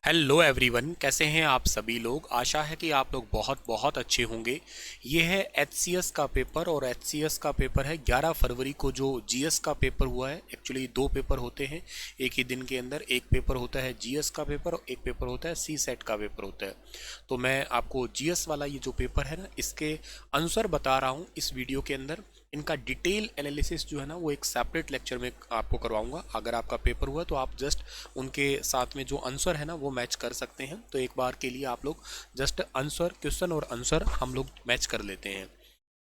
Hello everyone, कैसे हैं आप सभी लोग। आशा है कि आप लोग बहुत बहुत अच्छे होंगे। ये है एचसीएस का पेपर और एचसीएस का पेपर है 11 फरवरी को। जो जीएस का पेपर हुआ है, एक्चुअली दो पेपर होते हैं एक ही दिन के अंदर। एक पेपर होता है जीएस का पेपर और एक पेपर होता है सी सेट का पेपर होता है। तो मैं आपको जीएस वाला ये जो पेपर है ना, इसके आंसर बता रहा हूँ इस वीडियो के अंदर। इनका डिटेल एनालिसिस जो है ना, वो एक सेपरेट लेक्चर में आपको करवाऊंगा। अगर आपका पेपर हुआ तो आप जस्ट उनके साथ में जो आंसर है ना वो मैच कर सकते हैं। तो एक बार के लिए आप लोग जस्ट आंसर, क्वेश्चन और आंसर हम लोग मैच कर लेते हैं।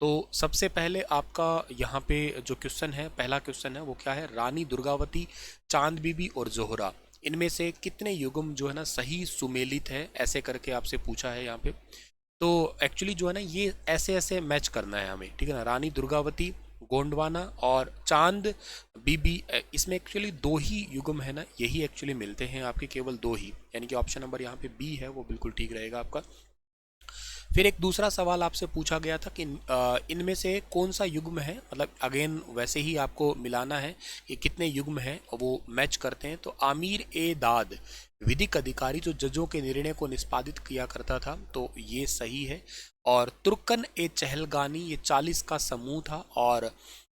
तो सबसे पहले आपका यहाँ पे जो क्वेश्चन है, पहला क्वेश्चन है वो क्या है, रानी दुर्गावती, चांद बीबी और जोहरा, इनमें से कितने युग्म जो है ना सही सुमेलित है, ऐसे करके आपसे पूछा है यहाँ पे। तो एक्चुअली जो है ना, ये ऐसे ऐसे मैच करना है हमें, ठीक है ना। रानी दुर्गावती, गोंडवाना और चांद बीबी, इसमें एक्चुअली दो ही युग्म है ना, यही एक्चुअली मिलते हैं आपके, केवल दो ही। यानी कि ऑप्शन नंबर यहाँ पे बी है वो बिल्कुल ठीक रहेगा आपका। फिर एक दूसरा सवाल आपसे पूछा गया था कि इनमें से कौन सा युग्म है, मतलब अगेन वैसे ही आपको मिलाना है कि कितने युग्म हैं और वो मैच करते हैं। तो आमिर ए दाद, विधिक अधिकारी जो जजों के निर्णय को निष्पादित किया करता था, तो ये सही है। और तुर्कन ए चहलगानी, ये 40 का समूह था। और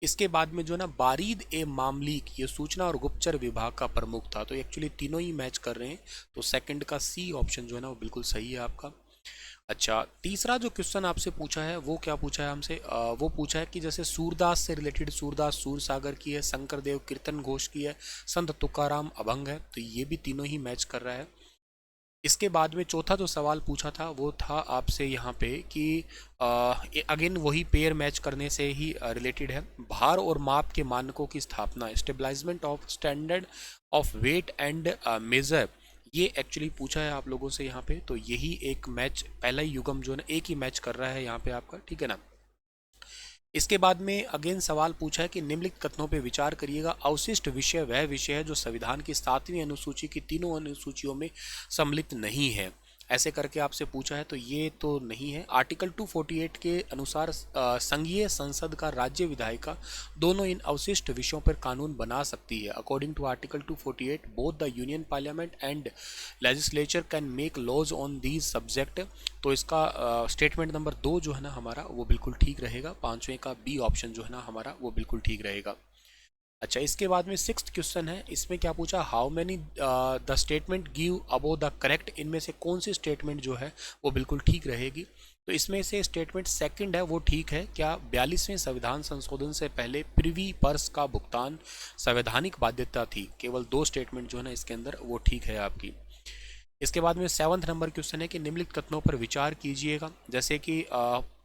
इसके बाद में जो है ना, बारीद ए मामलीक, ये सूचना और गुप्तचर विभाग का प्रमुख था। तो एक्चुअली तीनों ही मैच कर रहे हैं। तो सेकंड का सी ऑप्शन जो है ना वो बिल्कुल सही है आपका। अच्छा, तीसरा जो क्वेश्चन आपसे पूछा है वो क्या पूछा है हमसे, वो पूछा है कि जैसे सूरदास से रिलेटेड, सूरदास सूरसागर की है, शंकर देव कीर्तन घोष की है, संत तुकाराम अभंग है। तो ये भी तीनों ही मैच कर रहा है। इसके बाद में चौथा जो सवाल पूछा था वो था आपसे यहाँ पे कि अगेन वही पेयर मैच करने से ही रिलेटेड है। भार और माप के मानकों की स्थापना, stabilizement of standard of weight and measure, ये एक्चुअली पूछा है आप लोगों से यहाँ पे। तो यही एक मैच, पहला ही युगम जो है ना एक ही मैच कर रहा है यहाँ पे आपका, ठीक है ना। इसके बाद में अगेन सवाल पूछा है कि निम्नलिखित कथनों पे विचार करिएगा। अवशिष्ट विषय वह विषय है जो संविधान की 7वीं अनुसूची की तीनों अनुसूचियों में सम्मिलित नहीं है, ऐसे करके आपसे पूछा है। तो ये तो नहीं है। आर्टिकल 248 के अनुसार संघीय संसद का राज्य विधायिका दोनों इन अवशिष्ट विषयों पर कानून बना सकती है। According to article 248 both the union parliament and legislature can make laws on these subject. तो इसका स्टेटमेंट नंबर 2 जो है ना हमारा वो बिल्कुल ठीक रहेगा। पांचवें का बी ऑप्शन जो है ना हमारा वो बिल्कुल ठीक रहेगा। अच्छा, इसके बाद में सिक्स्थ क्वेश्चन है। इसमें क्या पूछा, how many the statement give above the correct, इनमें से कौन सी स्टेटमेंट जो है वो बिल्कुल ठीक रहेगी। तो इसमें से स्टेटमेंट सेकंड है वो ठीक है। क्या 42वें संविधान संशोधन से पहले प्रिवी पर्स का भुगतान संवैधानिक बाध्यता थी। केवल दो स्टेटमेंट जो है ना इसके अंदर वो ठीक है आपकी। इसके बाद में सेवंथ नंबर क्वेश्चन है कि निम्नलिखित कथनों पर विचार कीजिएगा। जैसे कि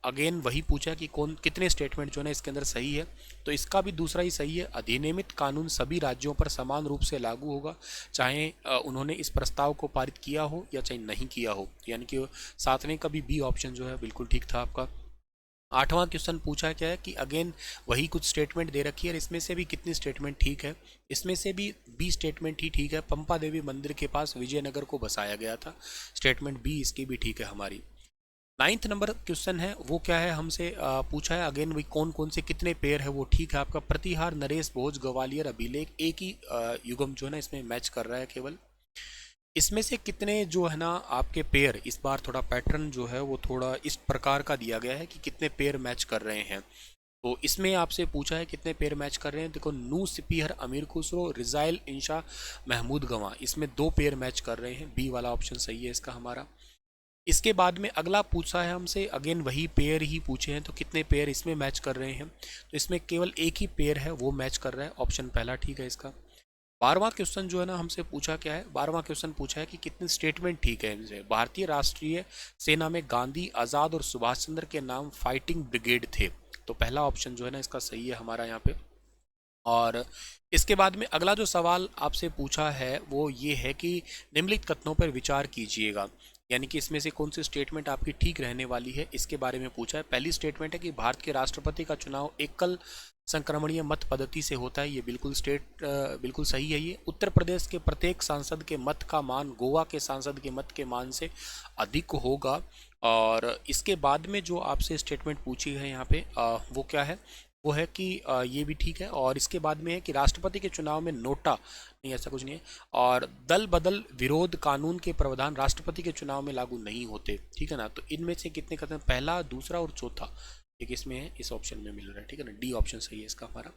अगेन वही पूछा कि कौन कितने स्टेटमेंट जो है ना इसके अंदर सही है। तो इसका भी दूसरा ही सही है। अधिनियमित कानून सभी राज्यों पर समान रूप से लागू होगा, चाहे उन्होंने इस प्रस्ताव को पारित किया हो या चाहे नहीं किया हो। यानी कि सातवें का भी बी ऑप्शन जो है बिल्कुल ठीक था आपका। आठवां क्वेश्चन पूछा क्या है कि अगेन वही कुछ स्टेटमेंट दे रखी है और इसमें से भी कितनी स्टेटमेंट ठीक है। इसमें से भी बी स्टेटमेंट ही ठीक है। पंपा देवी मंदिर के पास विजयनगर को बसाया गया था, स्टेटमेंट बी इसकी भी ठीक है हमारी। नाइन्थ नंबर क्वेश्चन है वो क्या है, हमसे पूछा है अगेन वही कौन कौन से कितने पेयर है, वो ठीक है आपका। प्रतिहार, नरेश, भोज, ग्वालियर, अभिलेख, एक ही युगम जो है ना इसमें मैच कर रहा है केवल। इसमें से कितने जो है ना आपके पेयर, इस बार थोड़ा पैटर्न जो है वो थोड़ा इस प्रकार का दिया गया है कि कितने पेयर मैच कर रहे हैं। तो इसमें आपसे पूछा है कितने पेयर मैच कर रहे हैं। देखो, नू सिपीहर, अमीर खुसरो, रिजाइल इंशा, महमूद गवां, इसमें दो पेयर मैच कर रहे हैं। बी वाला ऑप्शन सही है इसका हमारा। इसके बाद में अगला पूछा है हमसे, अगेन वही पेयर ही पूछे हैं, तो कितने पेयर इसमें मैच कर रहे हैं। तो इसमें केवल एक ही पेयर है वो मैच कर रहा है, ऑप्शन पहला ठीक है इसका। 12वां क्वेश्चन जो है ना हमसे पूछा क्या है, 12वां क्वेश्चन पूछा है कि कितने स्टेटमेंट ठीक है इनसे। भारतीय राष्ट्रीय सेना में गांधी, आज़ाद और सुभाष चंद्र के नाम फाइटिंग ब्रिगेड थे। तो पहला ऑप्शन जो है ना इसका सही है हमारा यहाँ पे। और इसके बाद में अगला जो सवाल आपसे पूछा है वो ये है कि निम्नलिखित कथनों पर विचार कीजिएगा। यानी कि इसमें से कौन सी स्टेटमेंट आपकी ठीक रहने वाली है, इसके बारे में पूछा है। पहली स्टेटमेंट है कि भारत के राष्ट्रपति का चुनाव एकल संक्रमणीय मत पद्धति से होता है, ये बिल्कुल सही है ये। उत्तर प्रदेश के प्रत्येक सांसद के मत का मान गोवा के सांसद के मत के मान से अधिक होगा। और इसके बाद में जो आपसे स्टेटमेंट पूछी है यहाँ पे वो क्या है वो है कि ये भी ठीक है। और इसके बाद में है कि राष्ट्रपति के चुनाव में नोटा नहीं, ऐसा कुछ नहीं है। और दल बदल विरोध कानून के प्रावधान राष्ट्रपति के चुनाव में लागू नहीं होते, ठीक है ना। तो इनमें से कितने कथन, पहला, दूसरा और चौथा, एक इसमें है, इस ऑप्शन में मिल रहा है, ठीक है ना। डी ऑप्शन सही है इसका हमारा।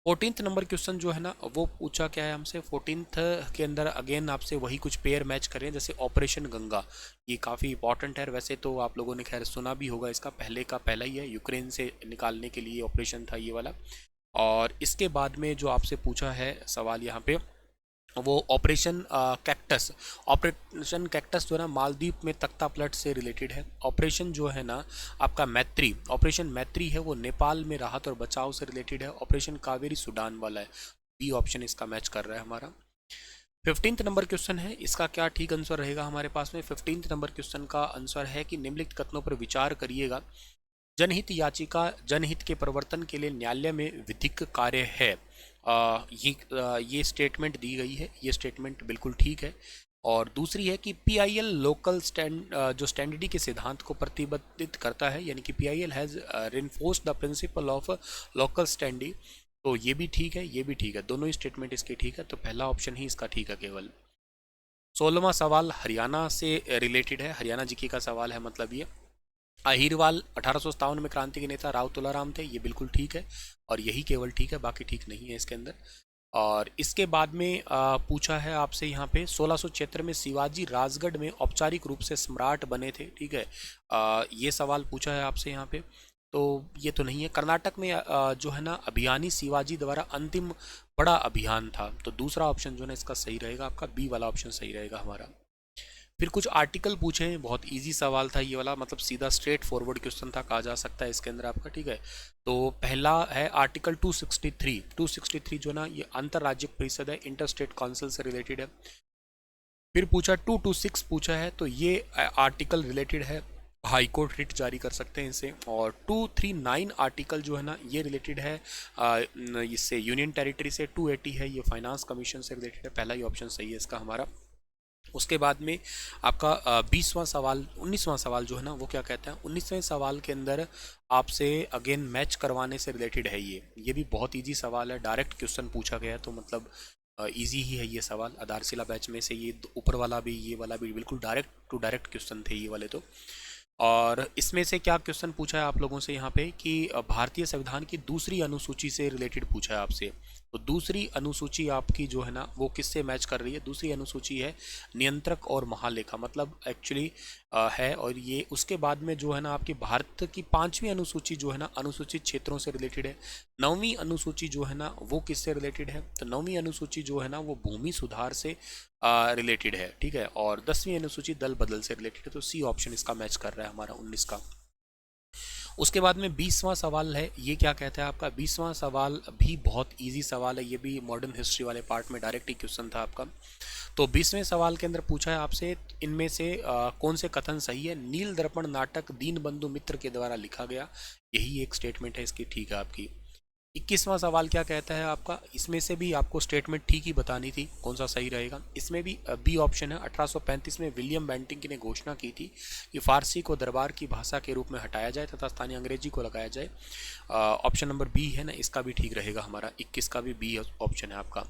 14th नंबर क्वेश्चन जो है ना वो पूछा क्या है हमसे, 14th के अंदर अगेन आपसे वही कुछ पेयर मैच करें, जैसे ऑपरेशन गंगा, ये काफ़ी इंपॉर्टेंट है। वैसे तो आप लोगों ने खैर सुना भी होगा, इसका पहले का पहला ही है, यूक्रेन से निकालने के लिए ऑपरेशन था ये वाला। और इसके बाद में जो आपसे पूछा है सवाल यहाँ पे, वो ऑपरेशन कैक्टस। ऑपरेशन कैक्टस जो है ना मालदीव में तख्ता पलट से रिलेटेड है। ऑपरेशन जो है ना आपका मैत्री, ऑपरेशन मैत्री है, वो नेपाल में राहत और बचाव से रिलेटेड है। ऑपरेशन कावेरी सूडान वाला है। बी ऑप्शन इसका मैच कर रहा है हमारा। 15th नंबर क्वेश्चन है, इसका क्या ठीक आंसर रहेगा हमारे पास में। 15th नंबर क्वेश्चन का आंसर है कि निम्नलिखित कथनों पर विचार करिएगा। जनहित याचिका जनहित के प्रवर्तन के लिए न्यायालय में विधिक कार्य है। ये स्टेटमेंट दी गई है, ये स्टेटमेंट बिल्कुल ठीक है। और दूसरी है कि पीआईएल लोकल जो स्टैंडर्डी के सिद्धांत को प्रतिबद्धित करता है, यानी कि PIL has reinforced the principle of locus standi. तो ये भी ठीक है, ये भी ठीक है, दोनों ही स्टेटमेंट इसके ठीक है। तो पहला ऑप्शन ही इसका ठीक है केवल। 16वां सवाल हरियाणा से रिलेटेड है, हरियाणा जीके का सवाल है, मतलब ये अहिरवाल 1857 में क्रांति के नेता राव तुलाराम थे, ये बिल्कुल ठीक है और यही केवल ठीक है, बाकी ठीक नहीं है इसके अंदर। और इसके बाद में पूछा है आपसे यहाँ पे 1676 में शिवाजी राजगढ़ में औपचारिक रूप से सम्राट बने थे, ठीक है। ये सवाल पूछा है आपसे यहाँ पे, तो ये तो नहीं है। कर्नाटक में जो है ना अभियानी शिवाजी द्वारा अंतिम बड़ा अभियान था, तो दूसरा ऑप्शन जो है ना इसका सही रहेगा, आपका बी वाला ऑप्शन सही रहेगा हमारा। फिर कुछ आर्टिकल पूछे हैं, बहुत इजी सवाल था ये वाला, मतलब सीधा स्ट्रेट फॉरवर्ड क्वेश्चन था कहा जा सकता है इसके अंदर आपका, ठीक है। तो पहला है आर्टिकल 263। 263 जो ना ये अंतर्राज्यिक परिषद है, इंटर स्टेट काउंसिल से रिलेटेड है। फिर पूछा 226 पूछा है, तो ये आर्टिकल रिलेटेड है, हाई कोर्ट रिट जारी कर सकते हैं इसे। और 239 आर्टिकल जो है ना ये रिलेटेड है इससे यूनियन टेरिटरी से। 280 है, ये फाइनेंस कमीशन से रिलेटेड है, पहला ही ऑप्शन सही है इसका हमारा। उसके बाद में आपका 20वां सवाल 19वां सवाल जो है ना वो क्या कहता है, 19वें सवाल के अंदर आपसे अगेन मैच करवाने से रिलेटेड है ये भी बहुत इजी सवाल है, डायरेक्ट क्वेश्चन पूछा गया, तो मतलब इजी ही है ये सवाल। आधारशिला बैच में से ये ऊपर वाला भी ये वाला भी बिल्कुल डायरेक्ट टू डायरेक्ट क्वेश्चन थे ये वाले तो। और इसमें से क्या क्वेश्चन पूछा है आप लोगों से यहाँ पे कि भारतीय संविधान की दूसरी अनुसूची से रिलेटेड पूछा है आपसे। तो दूसरी अनुसूची आपकी जो है ना वो किससे मैच कर रही है, दूसरी अनुसूची है नियंत्रक और महालेखा, मतलब एक्चुअली है। और ये उसके बाद में जो है ना आपकी भारत की 5वीं अनुसूची जो है ना अनुसूचित क्षेत्रों से रिलेटेड है। 9वीं अनुसूची जो है ना वो किससे रिलेटेड है, तो 9वीं अनुसूची जो है ना वो भूमि सुधार से रिलेटेड है, ठीक है। और 10वीं अनुसूची दल बदल से रिलेटेड है, तो सी ऑप्शन इसका मैच कर रहा है हमारा 19 का। उसके बाद में 20वां सवाल है, ये क्या कहता है आपका 20वां सवाल भी बहुत इजी सवाल है, ये भी मॉडर्न हिस्ट्री वाले पार्ट में डायरेक्ट ही क्वेश्चन था आपका। तो 20वें सवाल के अंदर पूछा है आपसे इनमें से कौन से कथन सही है। नील दर्पण नाटक दीनबंधु मित्र के द्वारा लिखा गया, यही एक स्टेटमेंट है इसकी, ठीक है आपकी। 21वां सवाल क्या कहता है आपका, इसमें से भी आपको स्टेटमेंट ठीक ही बतानी थी, कौन सा सही रहेगा। इसमें भी बी ऑप्शन है। 1835 में विलियम बेंटिंक ने घोषणा की थी कि फारसी को दरबार की भाषा के रूप में हटाया जाए तथा स्थानीय अंग्रेजी को लगाया जाए। ऑप्शन नंबर बी है ना, इसका भी ठीक रहेगा हमारा। 21 का भी बी ऑप्शन है आपका।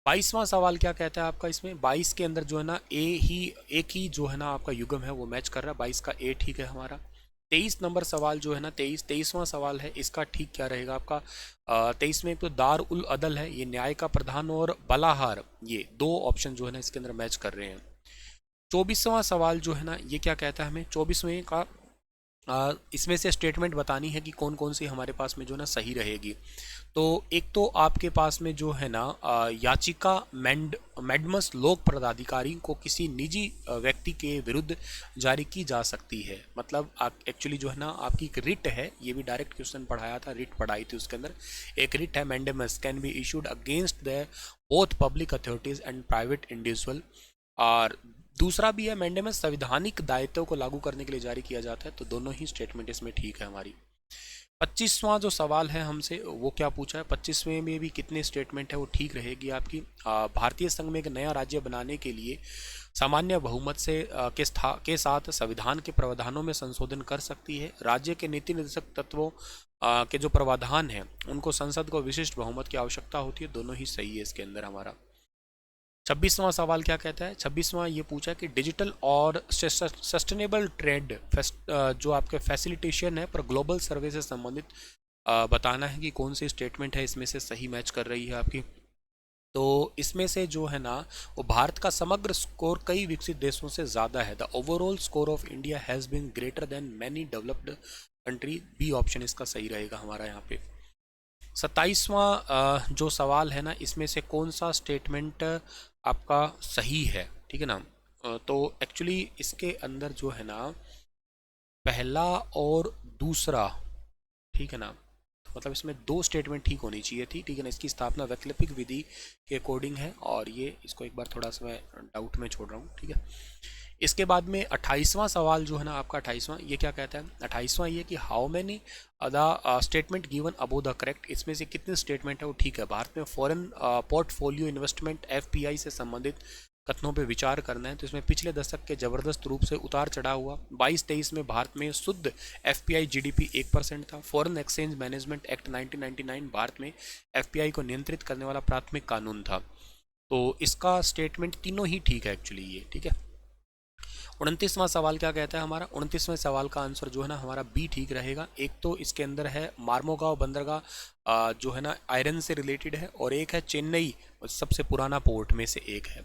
22वां सवाल क्या कहता है आपका, इसमें 22 के अंदर जो है ना एक ही जो है ना आपका युग्म है वो मैच कर रहा है, 22 का ए ठीक है हमारा। 23 नंबर सवाल जो है ना 23वां सवाल है, इसका ठीक क्या रहेगा आपका। 23 में तो दार उल अदल है, ये न्याय का प्रधान, और बलाहार, ये दो ऑप्शन जो है ना इसके अंदर मैच कर रहे हैं। 24वां सवाल जो है ना ये क्या कहता है हमें, 24वें का इसमें से स्टेटमेंट बतानी है कि कौन कौन सी हमारे पास में जो है ना सही रहेगी। तो एक तो आपके पास में जो है ना याचिका मैडमस लोक पदाधिकारी को किसी निजी व्यक्ति के विरुद्ध जारी की जा सकती है, मतलब एक्चुअली जो है ना आपकी एक रिट है, ये भी डायरेक्ट क्वेश्चन पढ़ाया था, रिट पढ़ाई थी उसके अंदर। एक रिट है mandamus can be issued against the both public authorities and private individual. और दूसरा भी है मैंडेमस संवैधानिक दायित्वों को लागू करने के लिए जारी किया जाता है, तो दोनों ही स्टेटमेंट इसमें ठीक है हमारी। 25वां जो सवाल है हमसे वो क्या पूछा है, 25वें में भी कितने स्टेटमेंट है वो ठीक रहेगी आपकी। भारतीय संघ में एक नया राज्य बनाने के लिए सामान्य बहुमत से के साथ संविधान के प्रावधानों में संशोधन कर सकती है। राज्य के नीति निर्देशक तत्वों के जो प्रावधान हैं उनको संसद को विशिष्ट बहुमत की आवश्यकता होती है। दोनों ही सही है इसके अंदर हमारा। 26वां सवाल क्या कहता है, 26वां ये पूछा कि डिजिटल और सस्टेनेबल ट्रेड जो आपके फैसिलिटेशन है पर ग्लोबल सर्वे से संबंधित बताना है कि कौन सी स्टेटमेंट है इसमें से सही मैच कर रही है आपकी। तो इसमें से जो है ना वो भारत का समग्र स्कोर कई विकसित देशों से ज़्यादा है। The overall score of India has been greater than many developed country. B option इसका सही रहेगा हमारा यहाँ पे। 27वां जो सवाल है ना इसमें से कौन सा स्टेटमेंट आपका सही है, ठीक है ना। तो एक्चुअली इसके अंदर जो है ना पहला और दूसरा, ठीक है ना, तो मतलब इसमें दो स्टेटमेंट ठीक होनी चाहिए थी, ठीक है ना। इसकी स्थापना वैकल्पिक विधि के अकॉर्डिंग है और ये इसको एक बार थोड़ा सा मैं डाउट में छोड़ रहा हूँ, ठीक है। इसके बाद में 28वां सवाल जो है ना आपका 28वां ये क्या कहता है, 28वां ये कि how many the statement given above the correct. इसमें से कितने स्टेटमेंट है वो ठीक है। भारत में फॉरेन पोर्टफोलियो इन्वेस्टमेंट एफपीआई से संबंधित कथनों पे विचार करना है। तो इसमें पिछले दशक के जबरदस्त रूप से उतार चढ़ाव हुआ। 22-23 में भारत में शुद्ध एफपीआई जीडीपी 1% था। Foreign exchange management act 1999 Bharat में एफपीआई को नियंत्रित करने वाला प्राथमिक कानून था। तो इसका स्टेटमेंट तीनों ही ठीक है एक्चुअली ये, ठीक है। 29वां सवाल क्या कहता है हमारा, 29वें सवाल का आंसर जो है ना हमारा बी ठीक रहेगा। एक तो इसके अंदर है मार्मोगांव बंदरगाह जो है ना आयरन से रिलेटेड है और एक है चेन्नई सबसे पुराना पोर्ट में से एक है।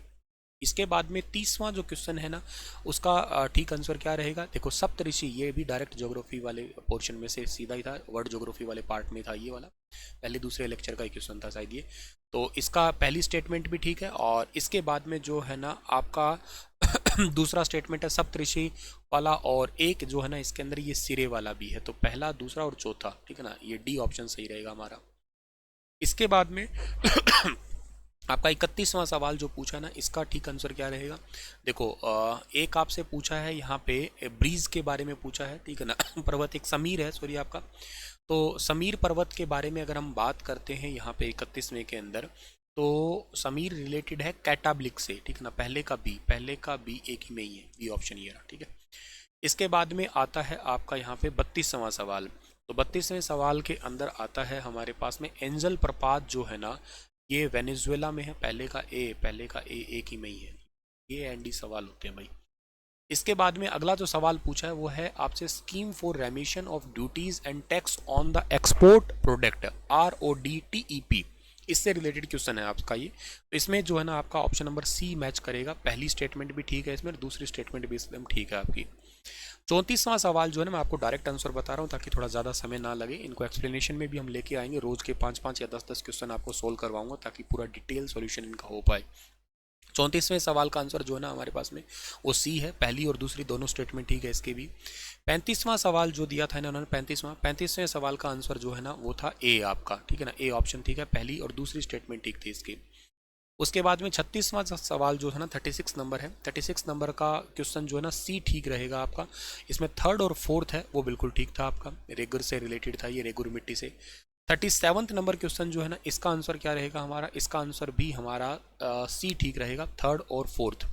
इसके बाद में 30वां जो क्वेश्चन है ना उसका ठीक आंसर क्या रहेगा। देखो सप्तऋषि ये भी डायरेक्ट ज्योग्राफी वाले पोर्शन में से सीधा ही था, वर्ल्ड ज्योग्राफी वाले पार्ट में था ये वाला, पहले दूसरे लेक्चर का ही क्वेश्चन था शायद ये। तो इसका पहली स्टेटमेंट भी ठीक है और इसके बाद में जो है ना आपका दूसरा स्टेटमेंट है सप्तऋषि वाला और एक जो है ना इसके अंदर ये सिरे वाला भी है। तो पहला, दूसरा और चौथा, ठीक है ना, ये डी ऑप्शन सही रहेगा हमारा। इसके बाद में आपका 31वां सवाल जो पूछा ना इसका ठीक आंसर क्या रहेगा। देखो एक आपसे पूछा है यहाँ पे ब्रीज के बारे में पूछा है, ठीक है ना पर्वत एक समीर है, सॉरी आपका। तो समीर पर्वत के बारे में अगर हम बात करते हैं यहाँ पे 31वें के अंदर, तो समीर रिलेटेड है कैटाब्लिक से, ठीक है ना। पहले का बी एक ही में ही है, बी ऑप्शन ये रहा, ठीक है। इसके बाद में आता है आपका यहाँ पे 32वां सवाल। तो 32वें सवाल के अंदर आता है हमारे पास में एंजल प्रपात जो है ना ये वेनेजुएला में है। पहले का ए एक ही में ही है। ये एंड डी सवाल होते हैं भाई। इसके बाद में अगला जो सवाल पूछा है वो है आपसे scheme for रेमिशन of duties and tax on the export product RODTEP, इससे रिलेटेड क्वेश्चन है आपका ये। तो इसमें जो है ना आपका ऑप्शन नंबर सी मैच करेगा। पहली स्टेटमेंट भी ठीक है इसमें, दूसरी स्टेटमेंट भी एकदम ठीक है आपकी। 34वां सवाल जो है ना मैं आपको डायरेक्ट आंसर बता रहा हूँ ताकि थोड़ा ज़्यादा समय ना लगे। इनको एक्सप्लेनेशन में भी हम लेके आएंगे, रोज के 5-5 या 10-10 क्वेश्चन आपको सोल्व करवाऊंगा ताकि पूरा डिटेल सॉल्यूशन इनका हो पाए। 34वें सवाल का आंसर जो है ना हमारे पास में वो सी है। पहली और दूसरी दोनों स्टेटमेंट ठीक है इसके भी। 35वां सवाल जो दिया था ना उन्होंने 35वें सवाल का आंसर जो है ना वो था ए आपका, ठीक है ना, ए ऑप्शन ठीक है। पहली और दूसरी स्टेटमेंट ठीक थी इसकी। उसके बाद में 36वां सवाल जो है ना 36 नंबर है। 36 नंबर का क्वेश्चन जो है ना सी ठीक रहेगा आपका। इसमें थर्ड और फोर्थ है वो बिल्कुल ठीक था आपका, रेगुर से रिलेटेड था ये, रेगुर मिट्टी से। 37वां नंबर क्वेश्चन जो है ना इसका आंसर क्या रहेगा हमारा, इसका आंसर भी हमारा सी ठीक रहेगा, थर्ड और फोर्थ।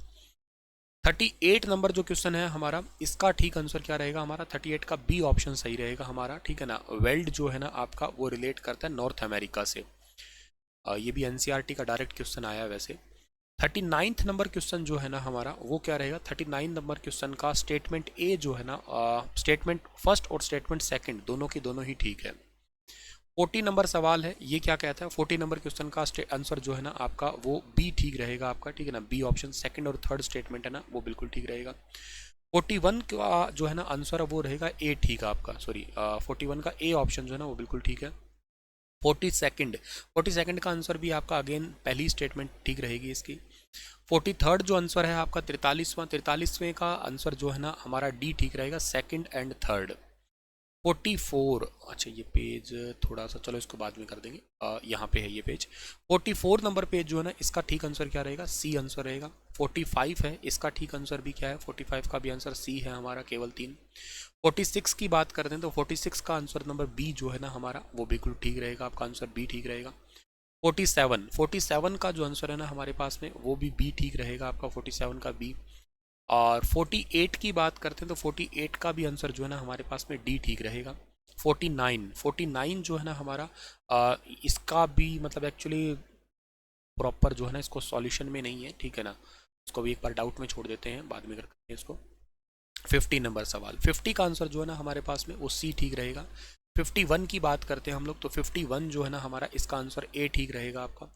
38 नंबर जो क्वेश्चन है हमारा इसका ठीक आंसर क्या रहेगा हमारा, 38 का बी ऑप्शन सही रहेगा हमारा, ठीक है ना। वेल्ड जो है ना आपका वो रिलेट करता है नॉर्थ अमेरिका से। ये भी एनसीईआरटी का डायरेक्ट क्वेश्चन आया है वैसे। 39 नंबर क्वेश्चन जो है ना हमारा वो क्या रहेगा, 39 नंबर क्वेश्चन का स्टेटमेंट ए जो है ना स्टेटमेंट फर्स्ट और स्टेटमेंट सेकंड दोनों की दोनों ही ठीक है। 40 नंबर सवाल है, ये क्या कहता है, 40 नंबर क्वेश्चन का आंसर जो है ना आपका वो बी ठीक रहेगा आपका, ठीक है ना। बी ऑप्शन सेकंड और थर्ड स्टेटमेंट है ना वो बिल्कुल ठीक रहेगा। 41 का जो है ना आंसर वो रहेगा ए ठीक है आपका, सॉरी 41 का ए ऑप्शन जो है ना वो बिल्कुल ठीक है। 42nd का आंसर भी आपका अगेन पहली स्टेटमेंट ठीक रहेगी इसकी। 43rd जो आंसर है आपका 43वें का आंसर जो है ना हमारा डी ठीक रहेगा, सेकंड एंड थर्ड। 44, अच्छा ये पेज थोड़ा सा, चलो इसको बाद में कर देंगे। यहाँ पे है ये पेज। 44 नंबर पेज जो है ना, इसका ठीक आंसर क्या रहेगा? सी आंसर रहेगा। 45 है, इसका ठीक आंसर भी क्या है? 45 का भी आंसर सी है हमारा, केवल 3। 46 की बात करते हैं तो 46 का आंसर नंबर बी जो है ना हमारा, वो बिल्कुल ठीक रहेगा, आपका आंसर बी ठीक रहेगा। 47 का जो आंसर है ना हमारे पास में, वो भी बी ठीक रहेगा आपका, 47 का बी। और 48 की बात करते हैं तो 48 का भी आंसर जो है ना हमारे पास में डी ठीक रहेगा। 49 जो है ना हमारा, इसका भी मतलब एक्चुअली प्रॉपर जो है ना, इसको सॉल्यूशन में नहीं है, ठीक है ना, इसको भी एक बार डाउट में छोड़ देते हैं, बाद में करते हैं इसको। 50 नंबर सवाल, 50 का आंसर जो है ना हमारे पास में, वो सी ठीक रहेगा। 51 की बात करते हैं हम लोग, तो 51 जो है ना हमारा, इसका आंसर ए ठीक रहेगा आपका।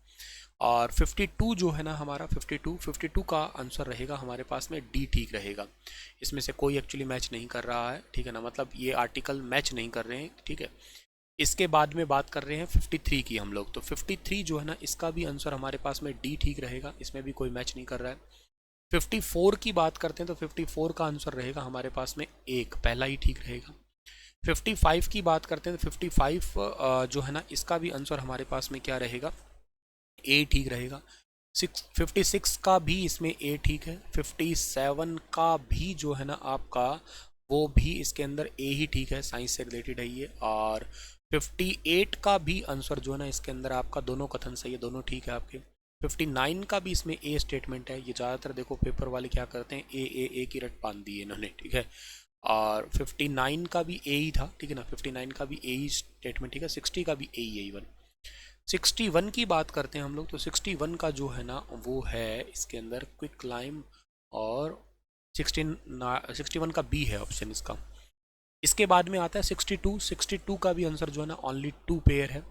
और 52 जो है ना हमारा, 52 का आंसर रहेगा हमारे पास में डी ठीक रहेगा। इसमें से कोई एक्चुअली मैच नहीं कर रहा है, ठीक है ना, मतलब ये आर्टिकल मैच नहीं कर रहे हैं, ठीक है। इसके बाद में बात कर रहे हैं 53 की हम लोग, तो 53 जो है ना, इसका भी आंसर हमारे पास में डी ठीक रहेगा, इसमें भी कोई मैच नहीं कर रहा है। 54 की बात करते हैं तो 54 का आंसर रहेगा हमारे पास में एक, पहला ही ठीक रहेगा। 55 की बात करते हैं तो 55 जो है ना, इसका भी आंसर हमारे पास में क्या रहेगा? ए ठीक रहेगा। 56 का भी इसमें ए ठीक है। 57 का भी जो है ना आपका, वो भी इसके अंदर ए ही ठीक है, साइंस से रिलेटेड है ये। और 58 का भी आंसर जो है ना, इसके अंदर आपका दोनों कथन सही है, दोनों ठीक है आपके। 59 का भी इसमें ए स्टेटमेंट है। ये ज़्यादातर देखो पेपर वाले क्या करते हैं, ए की रट बांध दी है इन्होंने, ठीक है। और 59 का भी ए ही था, ठीक है ना, 59 का भी ए ही स्टेटमेंट, ठीक है। 60 का भी ए ही है इवन। 61 की बात करते हैं हम लोग, तो 61 का जो है ना, वो है इसके अंदर क्विक क्लाइम। और 61 का बी है ऑप्शन इसका। इसके बाद में आता है 62 का भी आंसर जो है ना, ओनली 2 पेयर है।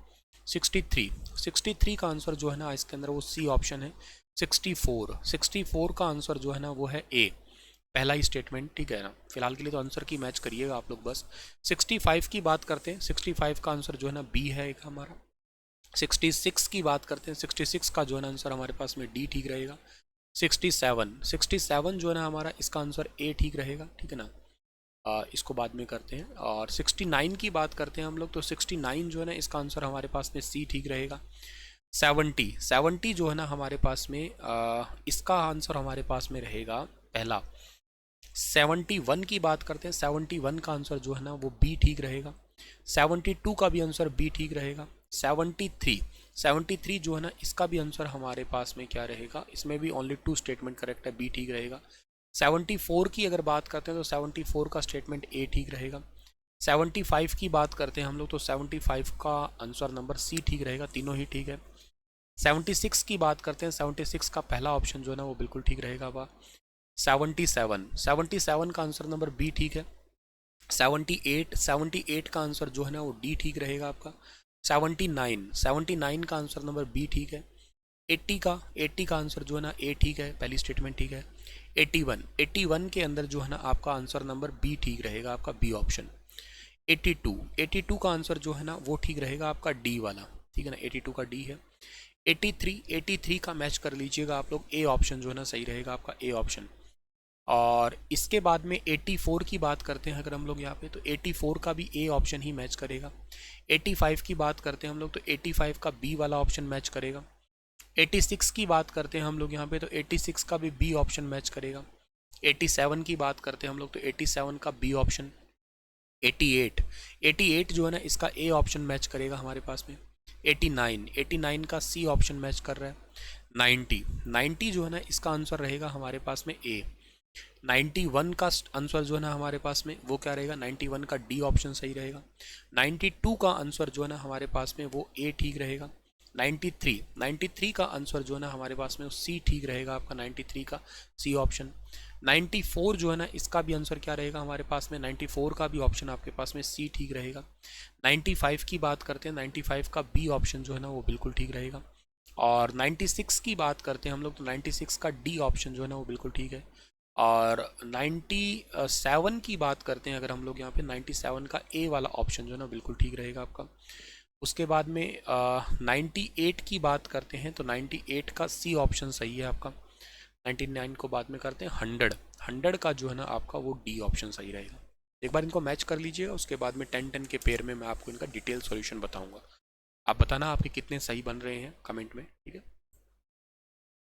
63 का आंसर जो है ना, इसके अंदर वो सी ऑप्शन है। 64 का आंसर जो है ना, वो है ए, पहला ही स्टेटमेंट, ठीक है ना। फिलहाल के लिए तो आंसर की मैच करिएगा आप लोग बस। 65 की बात करते हैं, 65 का आंसर जो है ना, बी है एक हमारा। 66 की बात करते हैं, 66 का जो है ना आंसर हमारे पास में डी ठीक रहेगा। 67 जो है ना हमारा, इसका आंसर ए ठीक रहेगा, ठीक है ना। इसको बाद में करते हैं। और 69 की बात करते हैं हम लोग, तो 69 जो है ना, इसका आंसर हमारे पास में सी ठीक रहेगा। 70 जो है ना हमारे पास में, इसका आंसर हमारे पास में रहेगा पहला। 71 की बात करते हैं, 71 का आंसर जो है ना, वो बी ठीक रहेगा। 72 का भी आंसर बी ठीक रहेगा। 73 जो है ना, इसका भी आंसर हमारे पास में क्या रहेगा? इसमें भी ओनली 2 स्टेटमेंट करेक्ट है, बी ठीक रहेगा। 74 की अगर बात करते हैं तो 74 का स्टेटमेंट ए ठीक रहेगा। 75 की बात करते हैं हम लोग, तो 75 का आंसर नंबर सी ठीक रहेगा, तीनों ही ठीक है। 76 की बात करते हैं, 76 का पहला ऑप्शन जो है ना, वो बिल्कुल ठीक रहेगा। वह 77 का आंसर नंबर बी ठीक है। 78 का आंसर जो है ना, वो डी ठीक रहेगा आपका। 79 का आंसर नंबर बी ठीक है। 80 का आंसर जो है ना, ए ठीक है, पहली स्टेटमेंट ठीक है। 81 के अंदर जो है ना, आपका आंसर नंबर बी ठीक रहेगा, आपका बी ऑप्शन। 82 का आंसर जो है ना, वो ठीक रहेगा आपका डी वाला, ठीक है ना, 82 का डी है। 83 का मैच कर लीजिएगा आप लोग, ए ऑप्शन जो है ना सही रहेगा आपका, ए ऑप्शन। और इसके बाद में 84 की बात करते हैं अगर हम लोग यहाँ पे, तो 84 का भी ए ऑप्शन ही मैच करेगा। 85 की बात करते हैं हम लोग, तो 85 का बी वाला ऑप्शन मैच करेगा। 86 की बात करते हैं हम लोग यहाँ पे, तो 86 का भी बी ऑप्शन मैच करेगा। 87 की बात करते हैं हम लोग, तो 87 का बी ऑप्शन। 88 जो है ना, इसका ए ऑप्शन मैच करेगा हमारे पास में। 89 का सी ऑप्शन मैच कर रहा है। 90 जो है ना, इसका आंसर रहेगा हमारे पास में ए। 91 का आंसर जो है ना हमारे पास में, वो क्या रहेगा? 91 का डी ऑप्शन सही रहेगा। 92 का आंसर जो है ना हमारे पास में, वो ए ठीक रहेगा। 93 का आंसर जो है ना हमारे पास में, वो सी ठीक रहेगा आपका, 93 का सी ऑप्शन। 94 जो है ना, इसका भी आंसर क्या रहेगा हमारे पास में? 94 का भी ऑप्शन आपके पास में सी ठीक रहेगा। 95 की बात करते हैं, 95 का बी ऑप्शन जो है ना, वो बिल्कुल ठीक रहेगा। और 96 की बात करते हैं हम लोग, तो 96 का डी ऑप्शन जो है ना, वो बिल्कुल ठीक है। और 97 की बात करते हैं अगर हम लोग यहाँ पे, 97 का ए वाला ऑप्शन जो है ना, बिल्कुल ठीक रहेगा आपका। उसके बाद में 98 की बात करते हैं, तो 98 का सी ऑप्शन सही है आपका। 99 को बाद में करते हैं। 100 का जो है ना आपका, वो डी ऑप्शन सही रहेगा। एक बार इनको मैच कर लीजिएगा, उसके बाद में 10-10 के पेयर में मैं आपको इनका डिटेल सॉल्यूशन बताऊंगा। आप बताना आपके कितने सही बन रहे हैं कमेंट में, ठीक है।